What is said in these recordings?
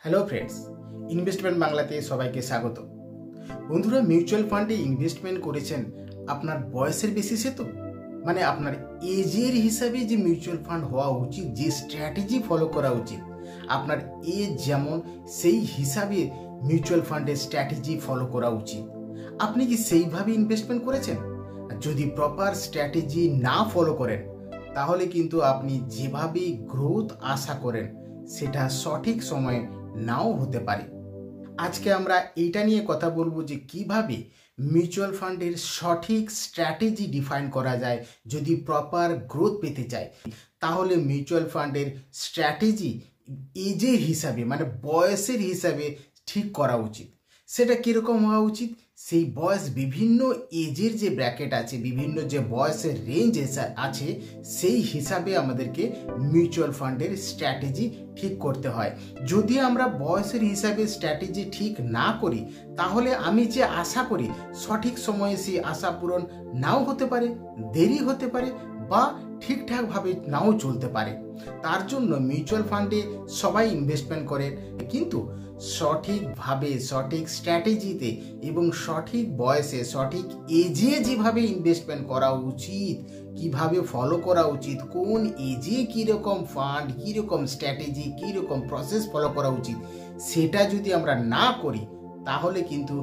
Hello friends, investment বাংলাতে সবাইকে স্বাগত। বন্ধুরা, মিউচুয়াল ফান্ডে ইনভেস্টমেন্ট করেছেন আপনার বয়সের বেসিসে তো, মানে আপনার এজের হিসাবে যে মিউচুয়াল ফান্ড হওয়া উচিত, যে স্ট্র্যাটেজি ফলো করা উচিত, আপনার এজ যেমন সেই হিসাবে মিউচুয়াল ফান্ডের স্ট্র্যাটেজি ফলো করা উচিত। আপনি কি সেইভাবে ইনভেস্টমেন্ট করেছেন? যদি প্রপার স্ট্র্যাটেজি না ফলো করেন তাহলে কিন্তু আপনি যেভাবে গ্রোথ আশা করেন সেটা সঠিক সময়ে নাও হতে পারে। আজকে আমরা এইটা নিয়ে কথা বলবো যে কিভাবে মিউচুয়াল ফান্ডের সঠিক স্ট্র্যাটেজি ডিফাইন করা যায়। যদি প্রপার গ্রোথ পেতে চাই তাহলে মিউচুয়াল ফান্ডের স্ট্র্যাটেজি এজের হিসাবে, মানে বয়সের হিসাবে ঠিক করা উচিত। সেটা কীরকম হওয়া উচিত? সেই বয়স, বিভিন্ন এজের যে ব্র্যাকেট আছে, বিভিন্ন যে বয়সের রেঞ্জ আছে, সেই হিসাবে আমাদেরকে মিউচুয়াল ফান্ডের স্ট্র্যাটেজি ঠিক করতে হয়। যদি আমরা বয়সের হিসাবে স্ট্র্যাটেজি ঠিক না করি তাহলে আমি যে আশা করি সঠিক সময়ে সেই আশা পূরণ নাও হতে পারে, দেরি হতে পারে বা ঠিকঠাকভাবে নাও চলতে পারে। তার জন্য মিউচুয়াল ফান্ডে সবাই ইনভেস্টমেন্ট করে, কিন্তু সঠিকভাবে, সঠিক স্ট্র্যাটেজিতে এবং সঠিক বয়সে, সঠিক এজে যেভাবে ইনভেস্টমেন্ট করা উচিত, কিভাবে ফলো করা উচিত, কোন এজে কীরকম ফান্ড, কীরকম স্ট্র্যাটেজি, কীরকম প্রসেস ফলো করা উচিত, সেটা যদি আমরা না করি তাহলে কিন্তু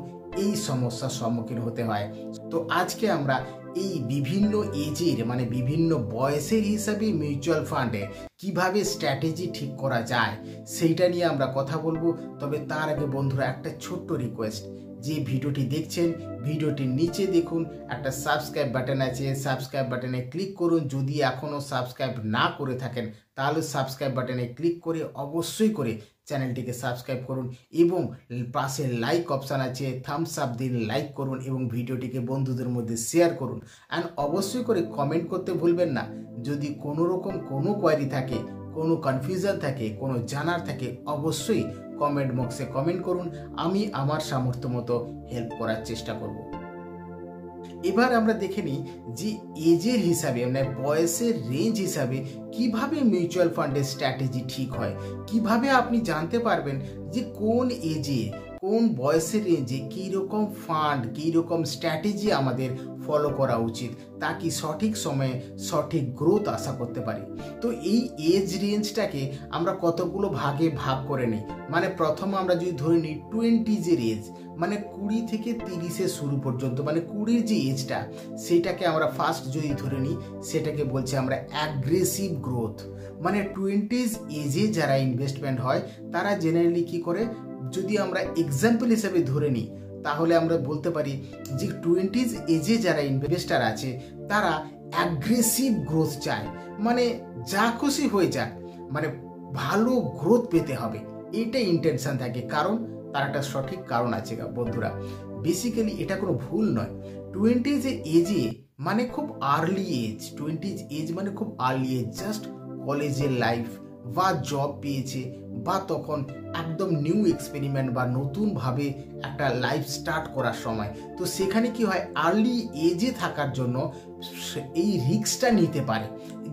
এই সমস্যার সম্মুখীন হতে হয়। তো আজকে আমরা এই বিভিন্ন এজের, মানে বিভিন্ন বয়সের হিসাবে মিউচুয়াল ফান্ডে কিভাবে স্ট্র্যাটেজি ঠিক করা যায় সেইটা নিয়ে আমরা কথা বলবো। তবে তার আগে বন্ধুরা, একটা ছোট্ট রিকোয়েস্ট, যে ভিডিওটি দেখছেন ভিডিওটির নিচে দেখুন একটা সাবস্ক্রাইব বাটন আছে, সাবস্ক্রাইব বাটনে ক্লিক করুন। যদি এখনও সাবস্ক্রাইব না করে থাকেন তাহলে সাবস্ক্রাইব বাটনে ক্লিক করে অবশ্যই করে চ্যানেলটিকে সাবস্ক্রাইব করুন এবং পাশে লাইক অপশান আছে, থামস আপ দিন, লাইক করুন এবং ভিডিওটিকে বন্ধুদের মধ্যে শেয়ার করুন। অ্যান্ড অবশ্যই করে কমেন্ট করতে ভুলবেন না। যদি কোনো রকম কোনো কোয়ারি থাকে, কোনো কনফিউশন থাকে, কোনো জানার থাকে, অবশ্যই কমেন্ট বক্সে কমেন্ট করুন। আমি আমার সামর্থ্য মতো হেল্প করার চেষ্টা করব। এবার আমরা দেখে নিই যে এজের হিসাবে, মানে বয়সের রেঞ্জ হিসাবে কিভাবে মিউচুয়াল ফান্ডের স্ট্র্যাটেজি ঠিক হয়। কিভাবে আপনি জানতে পারবেন যে কোন এজে, কোন বয়সের রেঞ্জে কীরকম ফান্ড, কীরকম স্ট্র্যাটেজি আমাদের ফলো করা উচিত, তা কি সঠিক সময়ে সঠিক গ্রোথ আশা করতে পারি। তো এই এজ রেঞ্জটাকে আমরা কতগুলো ভাগে ভাগ করে নিই। মানে প্রথম আমরা যদি ধরে নিই 20-এর এজ, মানে 20 থেকে 30-এর শুরু পর্যন্ত, মানে 20-র যে এজটা, সেটাকে আমরা ফার্স্ট যদি ধরে নিই সেটাকে বলছি আমরা অ্যাগ্রেসিভ গ্রোথ। মানে 20s এজে যারা ইনভেস্টমেন্ট হয় তারা জেনারেলি কি করে, যদি আমরা এক্সাম্পল হিসেবে ধরে নিই তাহলে আমরা বলতে পারি যে 20s এজে যারা ইনভেস্টার আছে তারা অ্যাগ্রেসিভ গ্রোথ চায়, মানে যা খুশি হয়ে যাক, মানে ভালো গ্রোথ পেতে হবে, এইটা ইন্টেনশন থাকে। কারণ তার একটা সঠিক কারণ আছে বন্ধুরা। বেসিক্যালি এটা কোনো ভুল নয়। 20s এজে মানে খুব আর্লি এজ, 20s এজ মানে খুব আর্লি এজ, জাস্ট কলেজের লাইফ বা জব পেয়েছে বা তখন একদম নিউ এক্সপেরিমেন্ট বা নতুনভাবে একটা লাইফ স্টার্ট করার সময়। তো সেখানে কি হয়, আর্লি এজে থাকার জন্য এই রিস্কটা নিতে পারে,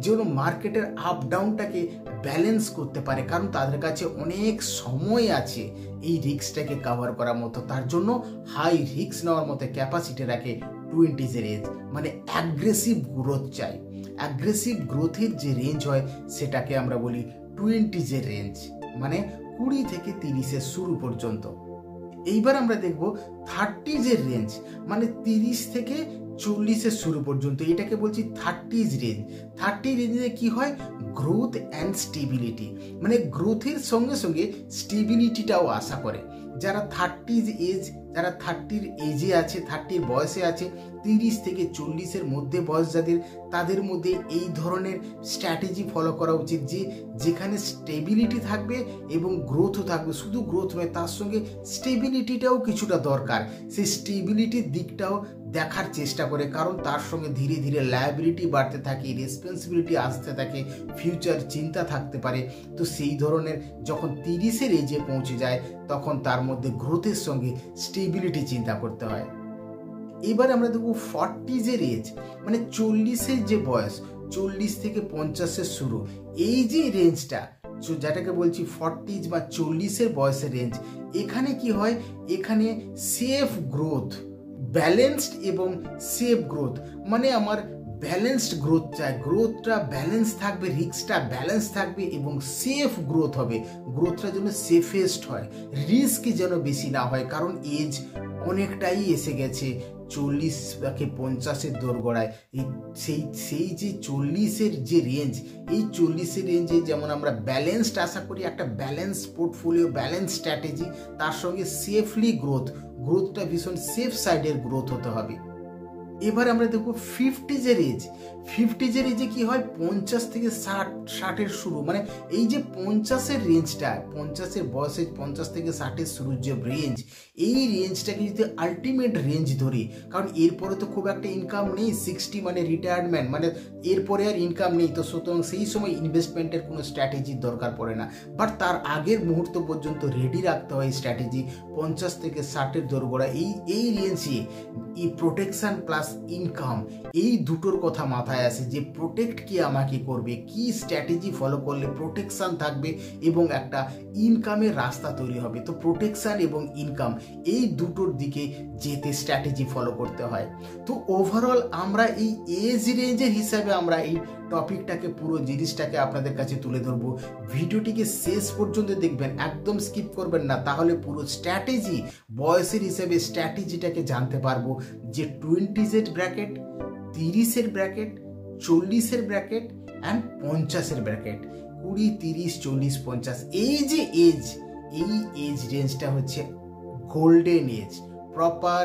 যেন মার্কেটের আপ ডাউনটাকে ব্যালেন্স করতে পারে। কারণ তাদের কাছে অনেক সময় আছে এই রিস্কটাকে কভার করার মতো, তার জন্য হাই রিস্ক নেওয়ার মতো ক্যাপাসিটি রাখে 20s-এর এজ। মানে অ্যাগ্রেসিভ গ্রোথ চাই। অ্যাগ্রেসিভ গ্রোথের যে রেঞ্জ হয় সেটাকে আমরা বলি 20s-এর রেঞ্জ, মানে 20 থেকে 30-এর শুরু পর্যন্ত। এইবার আমরা দেখব 30s-এর রেঞ্জ, মানে 30 থেকে 40-এর শুরু পর্যন্ত, এটাকে বলছি 30s রেঞ্জ। 30 রেঞ্জে কি হয়, গ্রোথ অ্যান্ড স্টেবিলিটি, মানে গ্রোথের সঙ্গে সঙ্গে স্টেবিলিটিটাও আশা করে। যারা 30s এজ, যারা 30-র এজে আছে, 30-র বয়সে আছে, 30 থেকে 40-এর মধ্যে বয়স যাদের, তাদের মধ্যে এই ধরনের স্ট্র্যাটেজি ফলো করা উচিত যে যেখানে স্টেবিলিটি থাকবে এবং গ্রোথও থাকবে। শুধু গ্রোথ নয়, তার সঙ্গে স্টেবিলিটিটাও কিছুটা দরকার। সেই স্টেবিলিটির দিকটাও দেখার চেষ্টা করে, কারণ তার সঙ্গে ধীরে ধীরে লায়াবিলিটি বাড়তে থাকে, রেসপন্সিবিলিটি আসতে থাকে, ফিউচার চিন্তা থাকতে পারে। তো সেই ধরনের যখন 30-এর এজে পৌঁছে যায় তখন তার মধ্যে গ্রোথের সঙ্গে স্টেবিলিটি চিন্তা করতে হয়। এবার আমরা দেখব 40s-এর এজ, মানে 40-এর যে বয়স, 40 থেকে 50-এর শুরু, এই যে রেঞ্জটা যেটাকে বলছি 40 বা 40-এর বয়সের রেঞ্জ, এখানে কি হয়, এখানে সেফ গ্রোথ, ব্যালেন্সড এবং সেফ গ্রোথ, মানে আমার ব্যালেন্সড গ্রোথ চাই, গ্রোথটা ব্যালেন্স থাকবে, রিস্কটা ব্যালেন্স থাকবে এবং সেফ গ্রোথ হবে, গ্রোথটা যেন সেফেস্ট হয়, রিস্ক যেন বেশি না হয়। কারণ এজ অনেকটাই এসে গেছে, 40 থেকে 50-এর দোরগোড়ায়। সেই যে 40-এর যে রেঞ্জ, এই 40-এর রেঞ্জে যেমন আমরা ব্যালেন্সড আশা করি, একটা ব্যালেন্স পোর্টফোলিও, ব্যালেন্স স্ট্র্যাটেজি, তার সঙ্গে সেফলি গ্রোথটা ভীষণ সেফ সাইডের গ্রোথ হতে হবে। এবার আমরা দেখব 50-এর এজ। 50-এর এজে কি হয়, 50 থেকে 60-এর শুরু, মানে এই যে 50-এর রেঞ্জটা, 50-এর বয়সে 50 থেকে 60-এর শুরুর যে রেঞ্জ, এই রেঞ্জটাকে যদি আলটিমেট রেঞ্জ ধরি, কারণ এরপরে তো খুব একটা ইনকাম নেই, 60 মানে রিটায়ারমেন্ট, মানে এরপরে আর ইনকাম নেই, তো সুতরাং সেই সময় ইনভেস্টমেন্টের কোনো স্ট্র্যাটেজির দরকার পড়ে না। বাট তার আগের মুহূর্ত পর্যন্ত রেডি রাখতে হয় স্ট্র্যাটেজি। 50 থেকে 60-এর দোরগোড়া, এই রেঞ্জে এই প্রোটেকশন প্লাস ইনকাম, এই দুটোর কথা মাথায় আসে, যে প্রোটেক্ট কি আমাকে করবে, কি স্ট্র্যাটেজি ফলো করলে প্রোটেকশন থাকবে এবং একটা ইনকামের রাস্তা তৈরি হবে। তো প্রোটেকশন এবং ইনকাম, এই দুটোর দিকে যেতে স্ট্র্যাটেজি ফলো করতে হয়। তো ওভারঅল আমরা এই এজ রেঞ্জের হিসাবে আমরা এই টপিকটাকে, পুরো জিনিসটাকে আপনাদের কাছে তুলে ধরবো। ভিডিওটিকে শেষ পর্যন্ত দেখবেন, একদম স্কিপ করবেন না, তাহলে পুরো স্ট্র্যাটেজি, বয়সের হিসেবে স্ট্র্যাটেজিটাকে জানতে পারবো, যে 20-এর ব্র্যাকেট, 30-এর ব্র্যাকেট, 40-এর ব্র্যাকেট অ্যান্ড 50-এর ব্র্যাকেট, 20, 30, 40, 50, এই যে এজ, এই এজ রেঞ্জটা হচ্ছে গোল্ডেন এজ, প্রপার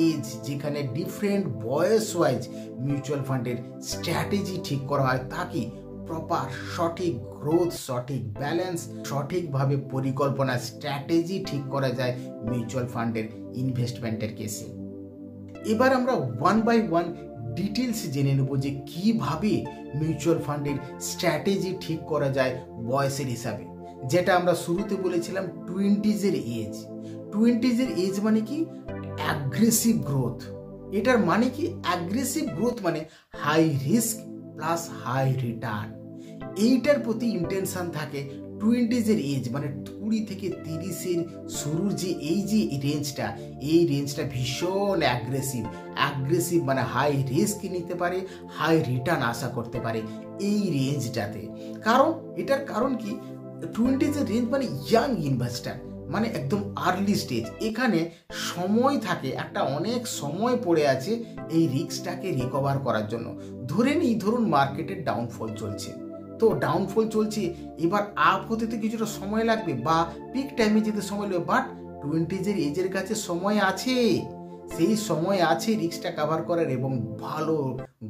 এজ, যেখানে ডিফারেন্ট বয়স ওয়াইজ মিউচুয়াল ফান্ডের স্ট্র্যাটেজি ঠিক করা হয়, তাকে প্রপার সঠিক গ্রোথ, সঠিক ব্যালেন্স, সঠিকভাবে পরিকল্পনা, স্ট্র্যাটেজি ঠিক করা যায় মিউচুয়াল ফান্ডের ইনভেস্টমেন্টের কেসে। এবার আমরা ওয়ান বাই ওয়ান ডিটেলস জেনে নেব যে কিভাবে মিউচুয়াল ফান্ডের স্ট্র্যাটেজি ঠিক করা যায় বয়সের হিসাবে। যেটা আমরা শুরুতে বলেছিলাম 20-এর এজ। 20-এর এজ মানে কি, অ্যাগ্রেসিভ গ্রোথ। এটার মানে কি, অ্যাগ্রেসিভ গ্রোথ মানে high risk plus high return, এইটার প্রতি ইন্টেনশন থাকে 20-এর এজ, মানে 20 থেকে 30-এর শুরুর যে এই যে রেঞ্জটা, এই রেঞ্জটা ভীষণ অ্যাগ্রেসিভ, মানে হাই রিস্ক নিতে পারে, হাই রিটার্ন আশা করতে পারে এই রেঞ্জটাতে। কারণ এটার কারণ কি, 20-এর রেঞ্জ মানে ইয়াং ইনভেস্টার, মানে একদম আর্লি স্টেজ, এখানে সময় থাকে, একটা অনেক সময় পড়ে আছে এই রিস্কটাকে রিকভার করার জন্য। ধরুন মার্কেটের ডাউনফল চলছে, তো ডাউনফল চলছে, এবার আপ হতে তো কিছুটা সময় লাগবে বা পিক টাইমে যেতে সময় লাগবে, বাট 20-এর এজের কাছে সময় আছে, সেই সময় আছে রিস্কটা কভার করার এবং ভালো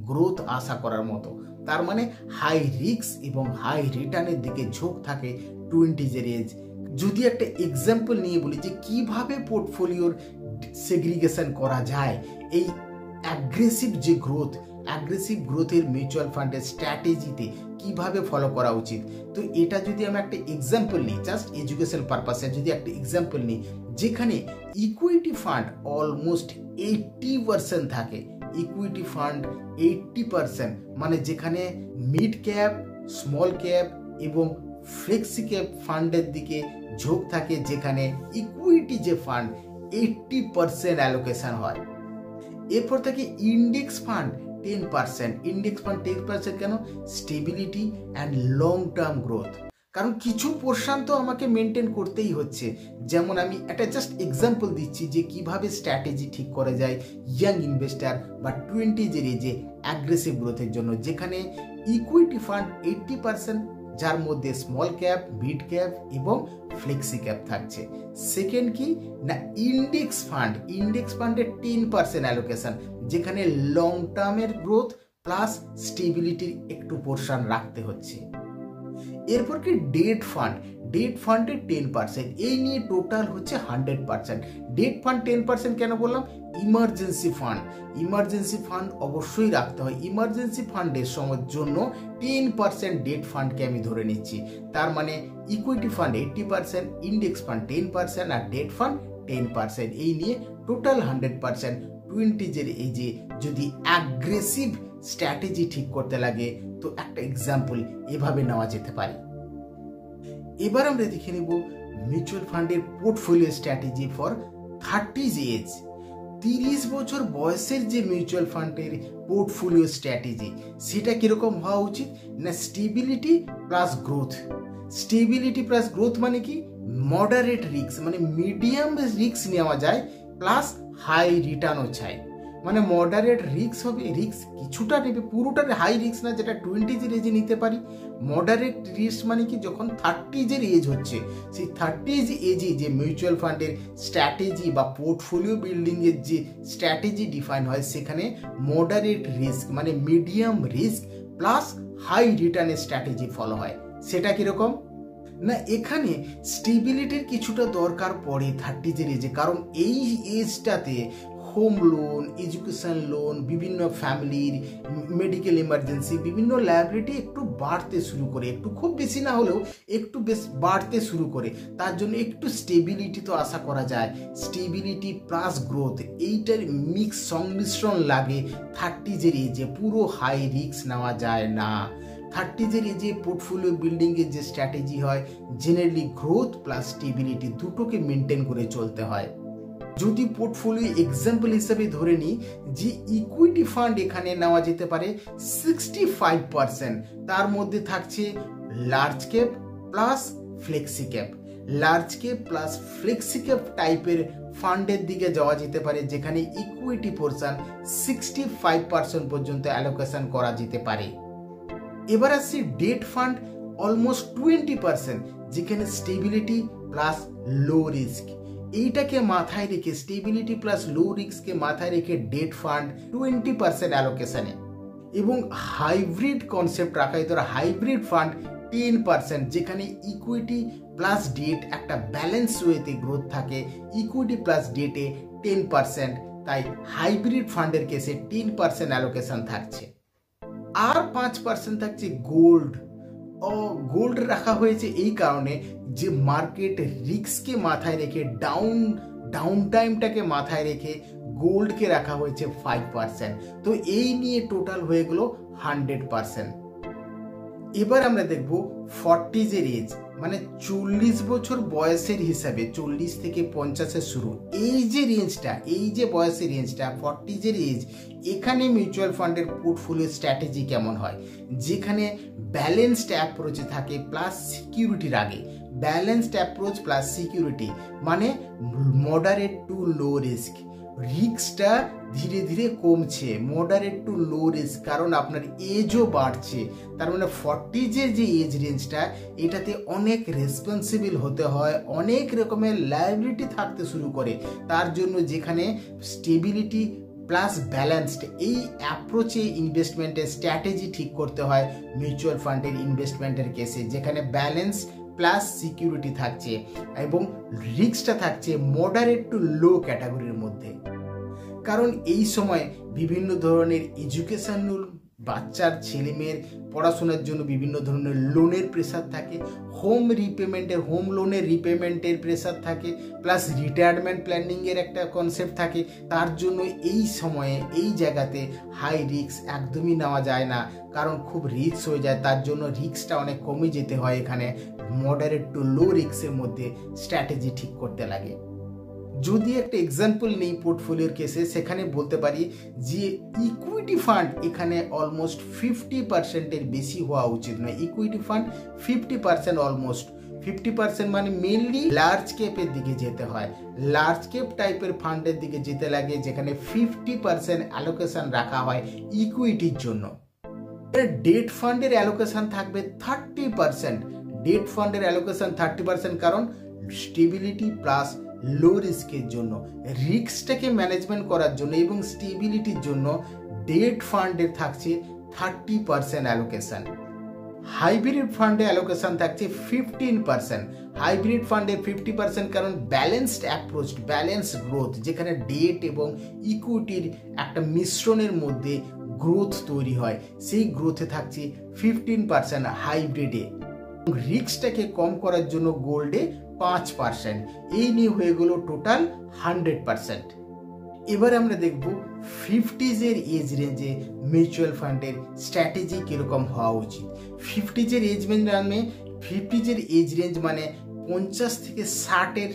গ্রোথ আশা করার মতো। তার মানে হাই রিস্ক এবং হাই রিটার্নের দিকে ঝোঁক থাকে 20-এর এজ। যদি একটা এক্সাম্পল নিয়ে বলি যে কিভাবে পোর্টফোলিওর সেগ্রিগেশন করা যায়, এই অ্যাগ্রেসিভ যে অ্যাগ্রেসিভ গ্রোথের মিউচুয়াল ফান্ডের স্ট্র্যাটেজিতে কিভাবে ফলো করা উচিত, তো এটা যদি আমি একটা এক্সাম্পল নিই, জাস্ট এডুকেশন পারপাসে যদি একটা এক্সাম্পল নিই, যেখানে ইকুইটি ফান্ড অলমোস্ট 80% থাকে, ইকুইটি ফান্ড 80%, মানে যেখানে মিড ক্যাপ, স্মল ক্যাপ এবং ফ্লেক্সি ক্যাপ ফান্ডের দিকে ঝোঁক থাকে, যেখানে ইকুইটি যে ফান্ড 80% অ্যালোকেশন হয়। এরপর থাকে ইন্ডেক্স ফান্ড 10%। ইন্ডেক্স ফান্ড 10% কেন, stability and long term growth, কারণ কিছু পোর্শন তো আমাকে মেনটেন করতেই হচ্ছে। যেমন আমি একটা জাস্ট এক্সাম্পল দিচ্ছি যে কিভাবে স্ট্র্যাটেজি ঠিক করা যায় ইয়াং ইনভেস্টার বা 20-এর এজে অ্যাগ্রেসিভ গ্রোথের জন্য, যেখানে ইকুইটি ফান্ড 80%, যার মধ্যে স্মল ক্যাপ, মিড ক্যাপ এবং ফ্লেক্সি ক্যাপ থাকছে। সেকেন্ড কি না, ইন্ডেক্স ফান্ডের 10% অ্যালোকেশন, যেখানে লং টার্মের গ্রোথ প্লাস স্টেবিলিটির একটু পোর্শন রাখতে হচ্ছে। এরপর কি ডেট ফান্ডের 10%, এই নিয়ে টোটাল হচ্ছে 100%। ডেট ফান্ড 10% কেন বললাম, ইমার্জেন্সি ফান্ড অবশ্যই রাখতে হয়। ইমার্জেন্সি ফান্ডের সময়ের জন্য 10% ডেট ফান্ডকে আমি ধরে নিচ্ছি। তার মানে ইকুইটি ফান্ড 80%, ইন্ডেক্স ফান্ড 10% আর ডেট ফান্ড 10%, এই নিয়ে টোটাল 100%। 20-এর এজে যদি এবার আমরা দেখে নেব মিউচুয়াল ফান্ডের পোর্টফোলিও স্ট্র্যাটেজি ফর 30 এজ। 30 বছর বয়সের যে মিউচুয়াল ফান্ডের পোর্টফোলিও স্ট্র্যাটেজি সেটা কিরকম হওয়া উচিত না, stability plus growth. Stability plus growth মানে কি, মডারেট রিস্ক মানে মিডিয়াম রিস্ক নেওয়া যায় প্লাস হাই রিটার্নও চাই। মানে মডারেট রিস্ক হবে, রিস্ক কিছুটা নেবে, পুরোটা হাই রিস্ক না যেটা 20 এজে নিতে পারি। মডারেট রিস্ক মানে কি, যখন 30 এজ হচ্ছে সেই 30 এজে যে মিউচুয়াল ফান্ডের স্ট্র্যাটেজি বা পোর্টফোলিও বিল্ডিংয়ের যে স্ট্র্যাটেজি ডিফাইন হয় সেখানে মডারেট রিস্ক মানে মিডিয়াম রিস্ক প্লাস হাই রিটার্নের স্ট্র্যাটেজি ফলো হয়। সেটা কিরকম না, এখানে স্টেবিলিটির কিছুটা দরকার পড়ে 30 এজে, কারণ এই এজটাতে হোম লোন, এডুকেশন লোন, বিভিন্ন ফ্যামিলির মেডিকেল ইমার্জেন্সি, বিভিন্ন লায়াবিলিটি একটু বাড়তে শুরু করে, একটু খুব বেশি না হলেও একটু বেশ বাড়তে শুরু করে। তার জন্য একটু স্টেবিলিটি তো আশা করা যায়। স্টেবিলিটি প্লাস গ্রোথ এইটার মিক্স সংমিশ্রণ লাগে 30 এজে, পুরো হাই রিস্ক নেওয়া যায় না। 30 এজে পোর্টফোলিও বিল্ডিংয়ের যে স্ট্র্যাটেজি হয় জেনারেলি গ্রোথ প্লাস স্টেবিলিটি দুটোকে মেনটেন করে চলতে হয়। যদি পোর্টফোলিও এক্সাম্পল হিসেবে ধরে নিই যে ইকুইটি ফান্ড এখানে নেওয়া যেতে পারে 65%, তার মধ্যে থাকছে large cap plus flexi cap. Large cap plus flexi cap টাইপের ফান্ডের দিকে যাওয়া যেতে পারে যেখানে ইকুইটি পোর্শন 65% পর্যন্ত অ্যালোকেশন করা যেতে পারে। এবার আসছি ডেট ফান্ড অলমোস্ট 20%, যেখানে স্টেবিলিটি প্লাস লো রিস্ক। এইটাকে মাথায় রেখে স্টেবিলিটি প্লাস লো রিস্ককে মাথায় রেখে ডেট ফান্ড 20% অ্যালোকেশনে, এবং হাইব্রিড কনসেপ্ট রাখা যেত হাইব্রিড ফান্ড 10%, যেখানে ইকুইটি প্লাস ডেট একটা ব্যালেন্স ওয়েতে গ্রোথ থাকে, ইকুইটি প্লাস ডেটে 10%, তাই হাইব্রিড ফান্ডের কেসে 10% অ্যালোকেশন থাকছে। আর 5% থাকছে গোল্ড। গোল্ড রাখা হয়েছে এই কারণে যে মার্কেট রিস্ককে মাথায় রেখে ডাউন টাইমটাকে মাথায় রেখে গোল্ডকে রাখা হয়েছে 5%। তো এই নিয়ে টোটাল হয়ে গেল 100%। এবার আমরা দেখব 40 এজ মানে 40 বছর বয়সের হিসাবে, 40 থেকে 50 শুরু এই যে রেঞ্জটা, এই যে বয়সের রেঞ্জটা 40 এজ, এখানে মিউচুয়াল ফান্ডের পোর্টফোলিও স্ট্র্যাটেজি কেমন হয়, যেখানে ব্যালেন্সড অ্যাপ্রোচে থাকে প্লাস সিকিউরিটির আগে। ব্যালেন্সড অ্যাপ্রোচ প্লাস সিকিউরিটি মানে মডারেট টু লো রিস্ক। রিস্কটা ধীরে ধীরে কমছে, মডারেট টু লো রিস্ক, কারণ আপনার এজও বাড়ছে। তার মানে 40 যে এজ রেঞ্জটা, এটাতে অনেক রেসপন্সিবল হতে হয়, অনেক রকমের লায়াবিলিটি থাকতে শুরু করে। তার জন্য যেখানে স্টেবিলিটি প্লাস ব্যালেন্সড এই অ্যাপ্রোচে ইনভেস্টমেন্টের স্ট্র্যাটেজি ঠিক করতে হয় মিউচুয়াল ফান্ডের ইনভেস্টমেন্টের কেসে, যেখানে ব্যালেন্স প্লাস সিকিউরিটি থাকছে এবং রিস্কটা থাকছে মডারেট টু লো ক্যাটাগরির মধ্যে। কারণ এই সময় বিভিন্ন ধরনের এডুকেশন, বাচ্চার ছেলেমেয়ের পড়াশোনার জন্য বিভিন্ন ধরনের লোনের প্রেসার থাকে, হোম লোনের রিপেমেন্টের প্রেসার থাকে, প্লাস রিটায়ারমেন্ট প্ল্যানিংয়ের একটা কনসেপ্ট থাকে। তার জন্য এই সময়ে এই জায়গাতে হাই রিস্ক একদমই নেওয়া যায় না, কারণ খুব রিস্ক হয়ে যায়। তার জন্য রিস্কটা অনেক কমে যেতে হয়, এখানে মডারেট টু লো রিস্কের মধ্যে স্ট্র্যাটেজি ঠিক করতে লাগে। যদি একটা এক্সাম্পল নেই পোর্টফোলিওর কেসে, সেখানে বলতে পারি যে ইকুইটি ফান্ড এখানে অলমোস্ট 50%-এর বেশি হওয়া উচিত নয়। ইকুইটি ফান্ড 50%, অলমোস্ট 50% মানে মেনলি লার্জ ক্যাপের দিকে যেতে হয়, লার্জ ক্যাপ টাইপের ফান্ডের দিকে যেতে লাগে, যেখানে 50% অ্যালোকেশন রাখা হয় ইকুইটির জন্য। ডেট ফান্ডের অ্যালোকেশন থাকবে 30%। ডেট ফান্ডের অ্যালোকেশন 30%, কারণ স্টেবিলিটি প্লাস লো রিস্কের জন্য, রিস্কটাকে ম্যানেজমেন্ট করার জন্য এবং স্টেবিলিটির জন্য ডেট ফান্ডের থাকছে 30% অ্যালোকেশন। হাইব্রিড ফান্ডে অ্যালোকেশন থাকছে 15%। হাইব্রিড ফান্ডে 50%, কারণ ব্যালেন্সড অ্যাপ্রোচ, ব্যালেন্স গ্রোথ, যেখানে ডেট এবং ইকুইটির একটা মিশ্রণের মধ্যে গ্রোথ তৈরি হয়, সেই গ্রোথে থাকছে 15% হাইব্রিডে। রিস্কটাকে কম করার জন্য গোল্ডে 5%। এই নিয়ে হয়ে গেল টোটাল 100%। এবার আমরা দেখব 50 এজ রেঞ্জে মিউচুয়াল ফান্ডের স্ট্র্যাটেজি কিরকম হওয়া উচিত। 50 এজ রেঞ্জে 50 এজ রেঞ্জ মানে 50 থেকে 60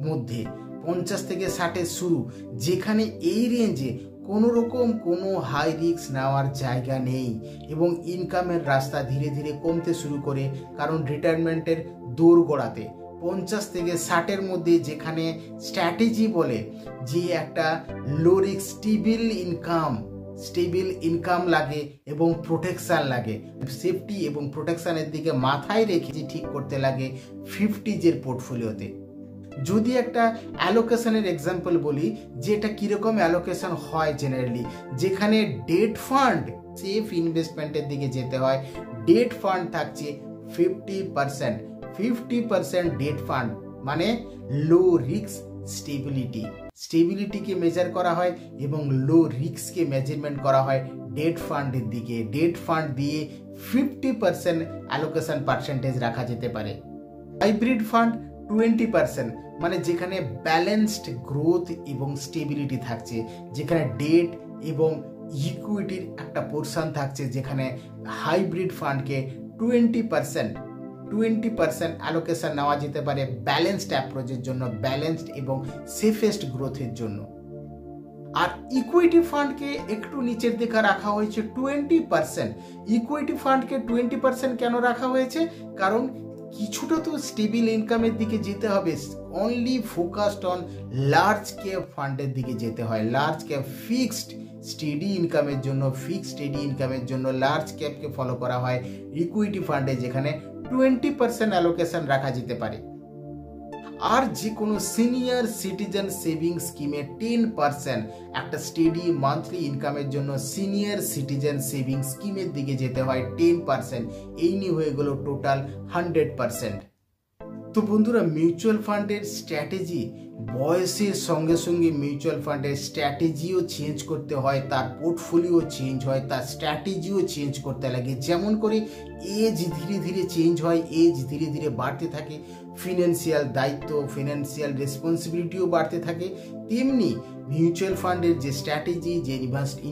মধ্যে, 50 থেকে 60 শুরু, যেখানে এই রেঞ্জে কোনো রকম কোনো হাই রিস্ক নেওয়ার জায়গা নেই এবং ইনকামের রাস্তা ধীরে ধীরে কমতে শুরু করে, কারণ রিটায়ারমেন্টের দৌড় গড়াতে 50 থেকে 60 মধ্যে যেখানে স্ট্র্যাটেজি বলে যে একটা লো রিস্ক স্টেবল ইনকাম লাগে এবং প্রোটেকশান লাগে, সেফটি এবং প্রোটেকশানের দিকে মাথায় রেখে ঠিক করতে লাগে 50 পোর্টফোলিওতে। যদি একটা অ্যালোকেশনের এক্সাম্পল বলি, যে এটা কীরকম অ্যালোকেশন হয় জেনারেলি, যেখানে ডেট ফান্ড সেফ ইনভেস্টমেন্টের দিকে যেতে হয়, ডেট ফান্ড থাকছে 50% ডেট ফান্ড মানে লো রিস্ক স্টেবিলিটিকে মেজার করা হয় এবং লো রিস্ককে মেজারমেন্ট করা হয় ডেট ফান্ডের দিকে। ডেট ফান্ড দিয়ে 50% অ্যালোকেশন পার্সেন্টেজ রাখা যেতে পারে। হাইব্রিড ফান্ড 20%, মানে যেখানে ব্যালেন্সড গ্রোথ এবং স্টেবিলিটি থাকছে, যেখানে ডেট এবং ইকুইটির একটা পোর্শন থাকছে, যেখানে হাইব্রিড ফান্ডকে 20% অ্যালোকেশন নেওয়া যেতে পারে ব্যালেন্সড অ্যাপ্রোচের জন্য, ব্যালেন্সড এবং সেফেস্ট গ্রোথের জন্য। আর ইকুইটি ফান্ডকে একটু নিচের দিকে রাখা হয়েছে 20%। ইকুইটি ফান্ডকে 20% কেন রাখা হয়েছে? কারণ কিছুটা তো স্টেবল ইনকামের দিকে যেতে হবে, only focused on large cap ফান্ডের দিকে যেতে হয়। লার্জ ক্যাপ ফিক্সড স্টেডি ইনকামের জন্য লার্জ ক্যাপকে ফলো করা হয় ইকুইটি ফান্ডে, যেখানে 20% অ্যালোকেশন রাখা যেতে পারে। আর যে কোনো সিনিয়র সিটিজেন সেভিং স্কিমে 10%, একটা স্টেডি মান্থলি ইনকামের জন্য সিনিয়র সিটিজেন সেভিং স্কিমের দিকে যেতে হয় 10%। এই নিয়ে হয়ে গেল টোটাল 100%। তো বন্ধুরা, মিউচুয়াল ফান্ডের স্ট্র্যাটেজি বয়সের সঙ্গে সঙ্গে মিউচুয়াল ফান্ডের স্ট্র্যাটেজিও চেঞ্জ করতে হয়, তার পোর্টফোলিও চেঞ্জ হয়, তার স্ট্র্যাটেজিও চেঞ্জ করতে লাগে। যেমন করে এজ ধীরে ধীরে চেঞ্জ হয়, এজ ধীরে ধীরে বাড়তে থাকে, ফিনান্সিয়াল দায়িত্ব, ফিনান্সিয়াল রেসপন্সিবিলিটিও বাড়তে থাকে, তেমনি মিউচুয়াল ফান্ডের যে স্ট্র্যাটেজি, যে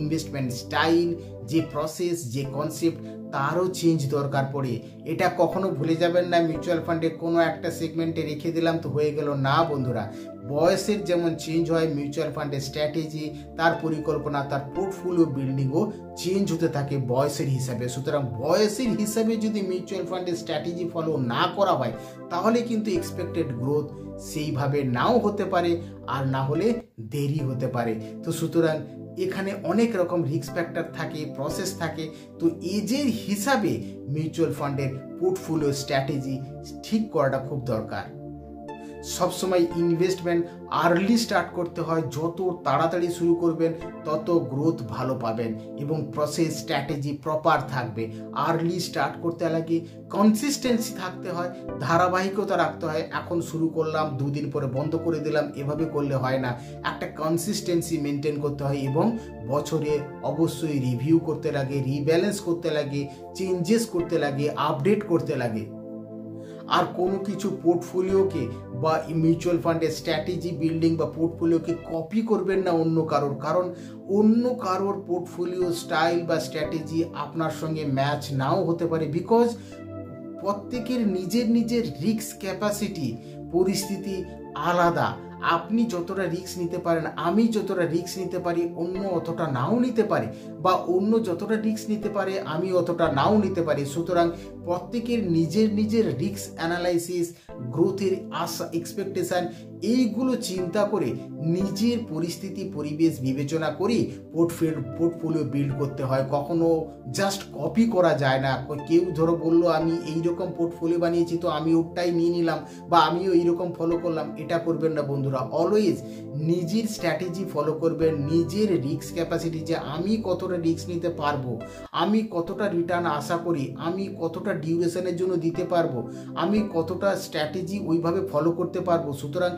ইনভেস্টমেন্ট স্টাইল, যে প্রসেস, যে কনসেপ্ট, তারও চেঞ্জ দরকার পড়ে। এটা কখনো ভুলে যাবেন না মিউচুয়াল ফান্ডে কোনো একটা সেগমেন্টে রেখে দিলাম তো হয়ে গেল না বন্ধুরা। বয়সের যেমন চেঞ্জ হয়, মিউচুয়াল ফান্ডের স্ট্র্যাটেজি, তার পরিকল্পনা, তার পোর্টফোলিও বিল্ডিংও চেঞ্জ হতে থাকে বয়সের হিসাবে। সুতরাং বয়সের হিসাবে যদি মিউচুয়াল ফান্ডের স্ট্র্যাটেজি ফলো না করা হয়, তাহলে কিন্তু এক্সপেক্টেড গ্রোথ সেইভাবে নাও হতে পারে, আর না হলে দেরি হতে পারে। তো সুতরাং এখানে অনেক রকম রিস্ক ফ্যাক্টর থাকে, প্রসেস থাকে। তো এজের হিসাবে মিউচুয়াল ফান্ডের পোর্টফোলিও স্ট্র্যাটেজি ঠিক করাটা খুব দরকার। সবসময় ইনভেস্টমেন্ট আর্লি স্টার্ট করতে হয়, যত তাড়াতাড়ি শুরু করবেন তত গ্রোথ ভালো পাবেন এবং প্রসেস স্ট্র্যাটেজি প্রপার থাকবে। আর্লি স্টার্ট করতে লাগে, কনসিস্টেন্সি থাকতে হয়, ধারাবাহিকতা রাখতে হয়। এখন শুরু করলাম, 2 দিন পরে বন্ধ করে দিলাম, এভাবে করলে হয় না। একটা কনসিস্টেন্সি মেনটেন করতে হয় এবং বছরে অবশ্যই রিভিউ করতে লাগে, রিব্যালেন্স করতে লাগে, চেঞ্জেস করতে লাগে, আপডেট করতে লাগে। আর কোনো কিছু পোর্টফোলিওকে বা মিউচুয়াল ফান্ডের স্ট্র্যাটেজি বিল্ডিং বা পোর্টফোলিওকে কপি করবেন না অন্য কারোর, কারণ অন্য কারোর পোর্টফোলিও স্টাইল বা স্ট্র্যাটেজি আপনার সঙ্গে ম্যাচ নাও হতে পারে। বিকজ প্রত্যেকের নিজের নিজের রিস্ক ক্যাপাসিটি, পরিস্থিতি আলাদা। আপনি যতটা রিস্ক নিতে পারেন, আমি যতটা রিস্ক নিতে পারি, অন্য অতটা নাও নিতে পারে, বা অন্য যতটা রিস্ক নিতে পারে আমি অতটা নাও নিতে পারি। সুতরাং প্রত্যেকের নিজের নিজের রিস্ক অ্যানালাইসিস, গ্রোথের আশা, এক্সপেকটেশন, এইগুলো চিন্তা করে নিজের পরিস্থিতি পরিবেশ বিবেচনা করে পোর্টফোলিও বিল্ড করতে হয়। কখনো জাস্ট কপি করা যায় না। কেউ ধরো বললো আমি এইরকম পোর্টফোলিও বানিয়েছি তো আমি ওটাই নিয়ে নিলাম বা আমিও এইরকম ফলো করলাম, এটা করবেন না বন্ধুরা। অলওয়েজ নিজের স্ট্র্যাটেজি ফলো করবেন, নিজের রিস্ক ক্যাপাসিটি, যে আমি কতটা রিস্ক নিতে পারবো, আমি কতটা রিটার্ন আশা করি, আমি কতটা ডিউরেশনের জন্য দিতে পারবো, আমি কতটা স্ট্র্যাটেজি ওইভাবে ফলো করতে পারবো। সুতরাং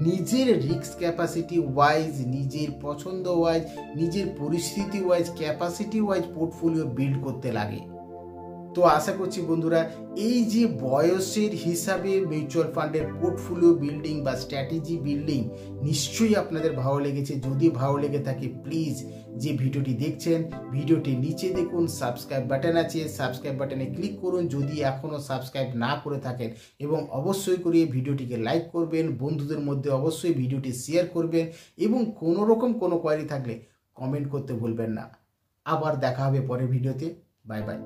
নিজের রিস্ক ক্যাপাসিটি ওয়াইজ, নিজের পছন্দ ওয়াইজ, নিজের পরিস্থিতি wise, capacity wise portfolio build করতে লাগে। তো আশা করছি বন্ধুরা এই যে বয়সের হিসাবে মিউচুয়াল ফান্ডের পোর্টফোলিও বিল্ডিং বা স্ট্র্যাটেজি বিল্ডিং নিশ্চয়ই আপনাদের ভালো লেগেছে। যদি ভালো লেগে থাকে প্লিজ যে ভিডিওটি দেখছেন ভিডিওটি নিচে দেখুন সাবস্ক্রাইব বাটন আছে, সাবস্ক্রাইব বাটনে ক্লিক করুন যদি এখনও সাবস্ক্রাইব না করে থাকেন, এবং অবশ্যই করে ভিডিওটিকে লাইক করবেন, বন্ধুদের মধ্যে অবশ্যই ভিডিওটি শেয়ার করবেন, এবং কোনো রকম কোনো কোয়ারি থাকলে কমেন্ট করতে ভুলবেন না। আবার দেখা হবে পরের ভিডিওতে। Bye bye.